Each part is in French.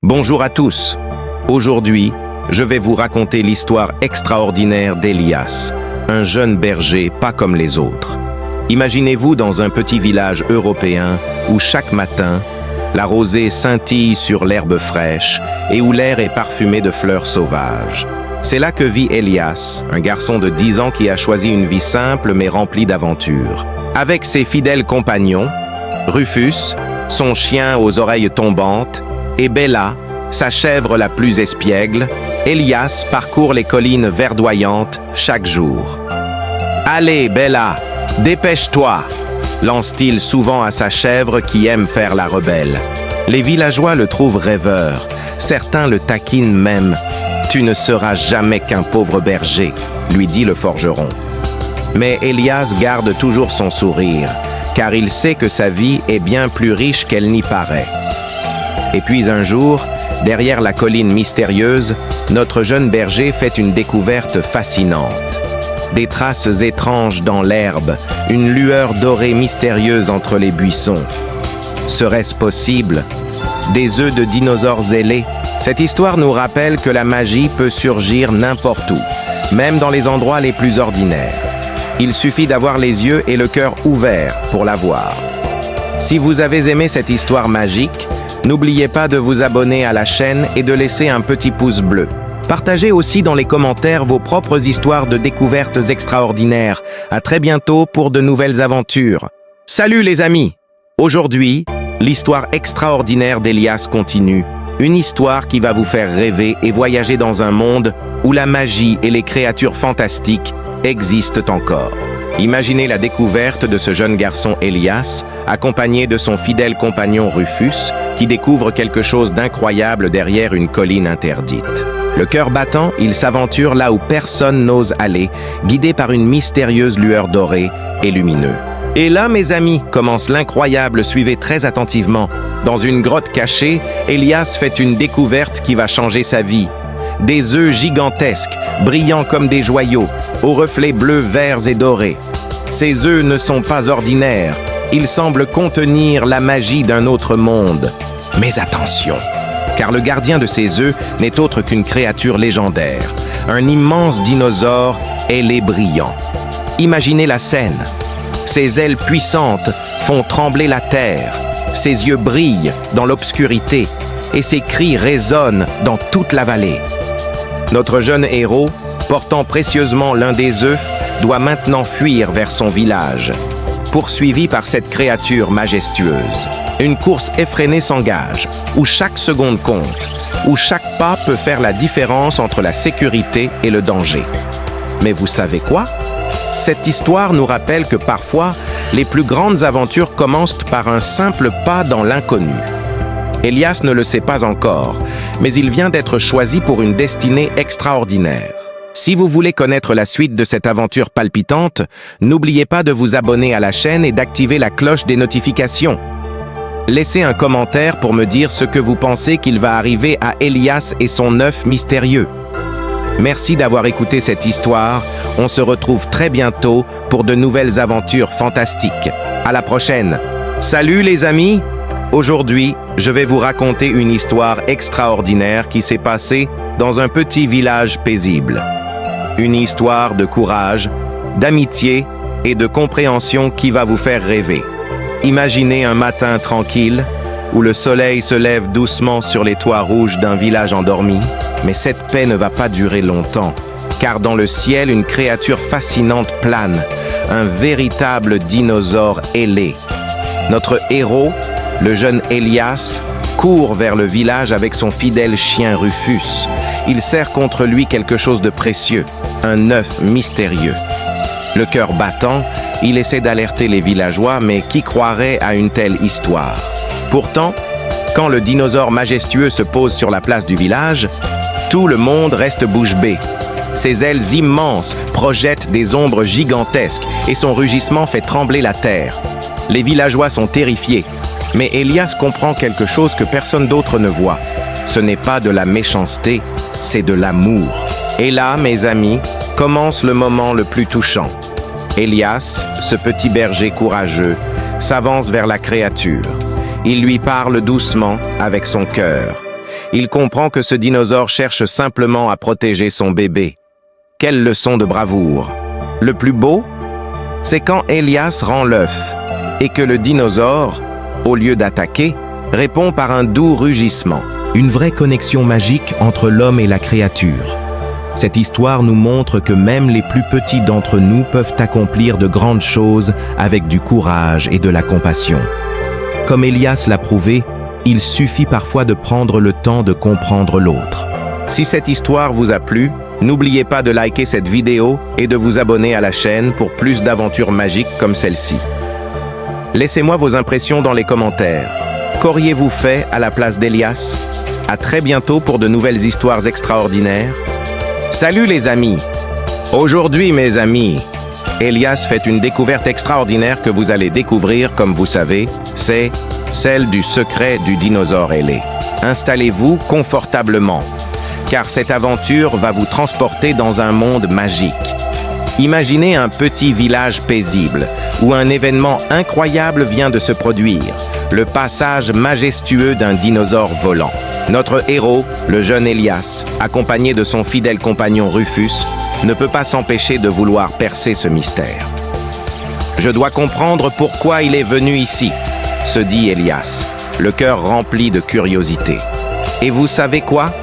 Bonjour à tous. Aujourd'hui, je vais vous raconter l'histoire extraordinaire d'Elias, un jeune berger pas comme les autres. Imaginez-vous dans un petit village européen où chaque matin, la rosée scintille sur l'herbe fraîche et où l'air est parfumé de fleurs sauvages. C'est là que vit Elias, un garçon de 10 ans qui a choisi une vie simple mais remplie d'aventures. Avec ses fidèles compagnons, Rufus, son chien aux oreilles tombantes, et Bella, sa chèvre la plus espiègle, Elias parcourt les collines verdoyantes chaque jour. « Allez, Bella, dépêche-toi !» lance-t-il souvent à sa chèvre qui aime faire la rebelle. Les villageois le trouvent rêveur, certains le taquinent même. « Tu ne seras jamais qu'un pauvre berger », lui dit le forgeron. Mais Elias garde toujours son sourire, car il sait que sa vie est bien plus riche qu'elle n'y paraît. Et puis un jour, derrière la colline mystérieuse, notre jeune berger fait une découverte fascinante. Des traces étranges dans l'herbe, une lueur dorée mystérieuse entre les buissons. Serait-ce possible? Des œufs de dinosaures ailés? Cette histoire nous rappelle que la magie peut surgir n'importe où, même dans les endroits les plus ordinaires. Il suffit d'avoir les yeux et le cœur ouverts pour la voir. Si vous avez aimé cette histoire magique, n'oubliez pas de vous abonner à la chaîne et de laisser un petit pouce bleu. Partagez aussi dans les commentaires vos propres histoires de découvertes extraordinaires. À très bientôt pour de nouvelles aventures. Salut les amis! Aujourd'hui, l'histoire extraordinaire d'Elias continue. Une histoire qui va vous faire rêver et voyager dans un monde où la magie et les créatures fantastiques existent encore. Imaginez la découverte de ce jeune garçon Elias, accompagné de son fidèle compagnon Rufus, qui découvre quelque chose d'incroyable derrière une colline interdite. Le cœur battant, il s'aventure là où personne n'ose aller, guidé par une mystérieuse lueur dorée et lumineuse. Et là, mes amis, commence l'incroyable, suivez très attentivement. Dans une grotte cachée, Elias fait une découverte qui va changer sa vie. Des œufs gigantesques, brillants comme des joyaux, aux reflets bleus, verts et dorés. Ces œufs ne sont pas ordinaires, ils semblent contenir la magie d'un autre monde. Mais attention, car le gardien de ces œufs n'est autre qu'une créature légendaire, un immense dinosaure ailé brillant. Imaginez la scène. Ses ailes puissantes font trembler la terre, ses yeux brillent dans l'obscurité et ses cris résonnent dans toute la vallée. Notre jeune héros, portant précieusement l'un des œufs, doit maintenant fuir vers son village, poursuivi par cette créature majestueuse. Une course effrénée s'engage, où chaque seconde compte, où chaque pas peut faire la différence entre la sécurité et le danger. Mais vous savez quoi? Cette histoire nous rappelle que parfois, les plus grandes aventures commencent par un simple pas dans l'inconnu. Elias ne le sait pas encore, mais il vient d'être choisi pour une destinée extraordinaire. Si vous voulez connaître la suite de cette aventure palpitante, n'oubliez pas de vous abonner à la chaîne et d'activer la cloche des notifications. Laissez un commentaire pour me dire ce que vous pensez qu'il va arriver à Elias et son œuf mystérieux. Merci d'avoir écouté cette histoire. On se retrouve très bientôt pour de nouvelles aventures fantastiques. À la prochaine. Salut les amis! Aujourd'hui, je vais vous raconter une histoire extraordinaire qui s'est passée dans un petit village paisible. Une histoire de courage, d'amitié et de compréhension qui va vous faire rêver. Imaginez un matin tranquille, où le soleil se lève doucement sur les toits rouges d'un village endormi. Mais cette paix ne va pas durer longtemps, car dans le ciel, une créature fascinante plane, un véritable dinosaure ailé. Notre héros, le jeune Elias, court vers le village avec son fidèle chien Rufus. Il serre contre lui quelque chose de précieux, un œuf mystérieux. Le cœur battant, il essaie d'alerter les villageois, mais qui croirait à une telle histoire? Pourtant, quand le dinosaure majestueux se pose sur la place du village, tout le monde reste bouche bée. Ses ailes immenses projettent des ombres gigantesques et son rugissement fait trembler la terre. Les villageois sont terrifiés. Mais Elias comprend quelque chose que personne d'autre ne voit. Ce n'est pas de la méchanceté, c'est de l'amour. Et là, mes amis, commence le moment le plus touchant. Elias, ce petit berger courageux, s'avance vers la créature. Il lui parle doucement avec son cœur. il comprend que ce dinosaure cherche simplement à protéger son bébé. Quelle leçon de bravoure! Le plus beau, c'est quand Elias rend l'œuf et que le dinosaure, au lieu d'attaquer, répond par un doux rugissement. Une vraie connexion magique entre l'homme et la créature. Cette histoire nous montre que même les plus petits d'entre nous peuvent accomplir de grandes choses avec du courage et de la compassion. Comme Elias l'a prouvé, il suffit parfois de prendre le temps de comprendre l'autre. Si cette histoire vous a plu, n'oubliez pas de liker cette vidéo et de vous abonner à la chaîne pour plus d'aventures magiques comme celle-ci. Laissez-moi vos impressions dans les commentaires. Qu'auriez-vous fait à la place d'Elias? À très bientôt pour de nouvelles histoires extraordinaires. Salut les amis! Aujourd'hui mes amis, Elias fait une découverte extraordinaire que vous allez découvrir, comme vous savez, c'est celle du secret du dinosaure ailé. Installez-vous confortablement, car cette aventure va vous transporter dans un monde magique. Imaginez un petit village paisible, où un événement incroyable vient de se produire, le passage majestueux d'un dinosaure volant. Notre héros, le jeune Elias, accompagné de son fidèle compagnon Rufus, ne peut pas s'empêcher de vouloir percer ce mystère. Je dois comprendre pourquoi il est venu ici, se dit Elias, le cœur rempli de curiosité. Et vous savez quoi?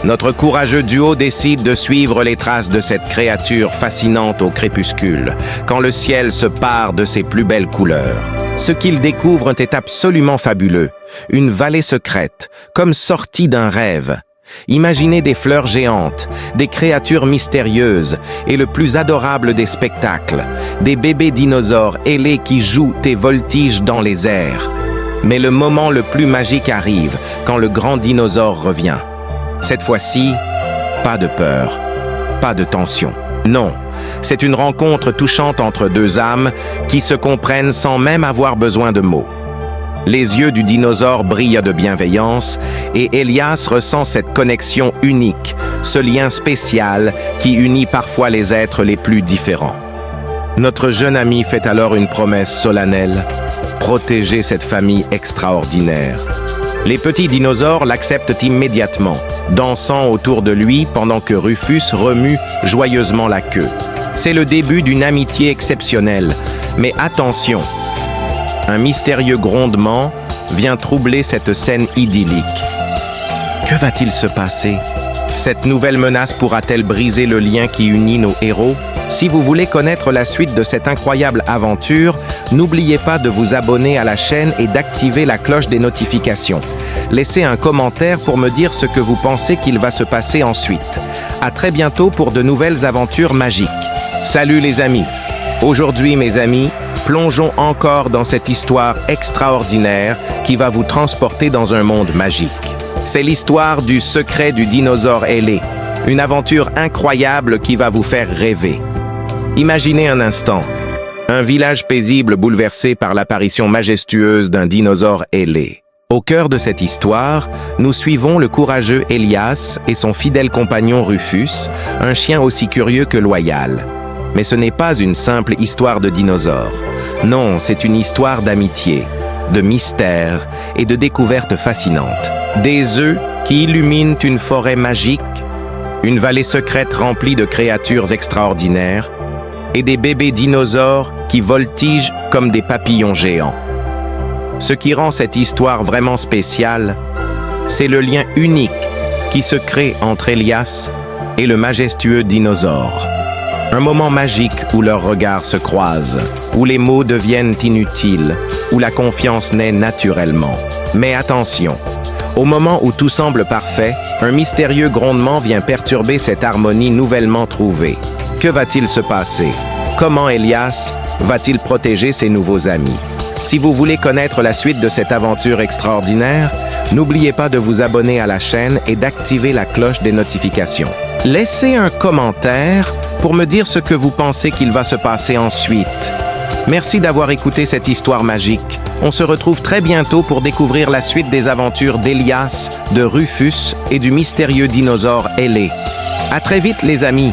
Notre courageux duo décide de suivre les traces de cette créature fascinante au crépuscule, quand le ciel se pare de ses plus belles couleurs. Ce qu'ils découvrent est absolument fabuleux. Une vallée secrète, comme sortie d'un rêve. Imaginez des fleurs géantes, des créatures mystérieuses et le plus adorable des spectacles, des bébés dinosaures ailés qui jouent et voltigent dans les airs. Mais le moment le plus magique arrive quand le grand dinosaure revient. Cette fois-ci, pas de peur, pas de tension. Non. C'est une rencontre touchante entre deux âmes qui se comprennent sans même avoir besoin de mots. Les yeux du dinosaure brillent de bienveillance et Elias ressent cette connexion unique, ce lien spécial qui unit parfois les êtres les plus différents. Notre jeune ami fait alors une promesse solennelle, protéger cette famille extraordinaire. Les petits dinosaures l'acceptent immédiatement, dansant autour de lui pendant que Rufus remue joyeusement la queue. C'est le début d'une amitié exceptionnelle, mais attention, un mystérieux grondement vient troubler cette scène idyllique. Que va-t-il se passer? Cette nouvelle menace pourra-t-elle briser le lien qui unit nos héros? Si vous voulez connaître la suite de cette incroyable aventure, n'oubliez pas de vous abonner à la chaîne et d'activer la cloche des notifications. Laissez un commentaire pour me dire ce que vous pensez qu'il va se passer ensuite. À très bientôt pour de nouvelles aventures magiques. Salut les amis! Aujourd'hui mes amis, plongeons encore dans cette histoire extraordinaire qui va vous transporter dans un monde magique. C'est l'histoire du secret du dinosaure ailé, une aventure incroyable qui va vous faire rêver. Imaginez un instant, un village paisible bouleversé par l'apparition majestueuse d'un dinosaure ailé. Au cœur de cette histoire, nous suivons le courageux Elias et son fidèle compagnon Rufus, un chien aussi curieux que loyal. Mais ce n'est pas une simple histoire de dinosaure. Non, c'est une histoire d'amitié, de mystère et de découvertes fascinantes. Des œufs qui illuminent une forêt magique, une vallée secrète remplie de créatures extraordinaires, et des bébés dinosaures qui voltigent comme des papillons géants. Ce qui rend cette histoire vraiment spéciale, c'est le lien unique qui se crée entre Elias et le majestueux dinosaure. Un moment magique où leurs regards se croisent, où les mots deviennent inutiles, où la confiance naît naturellement. Mais attention, au moment où tout semble parfait, un mystérieux grondement vient perturber cette harmonie nouvellement trouvée. Que va-t-il se passer? Comment Elias va-t-il protéger ses nouveaux amis? Si vous voulez connaître la suite de cette aventure extraordinaire, n'oubliez pas de vous abonner à la chaîne et d'activer la cloche des notifications. Laissez un commentaire pour me dire ce que vous pensez qu'il va se passer ensuite. Merci d'avoir écouté cette histoire magique. On se retrouve très bientôt pour découvrir la suite des aventures d'Elias, de Rufus et du mystérieux dinosaure ailé. À très vite les amis!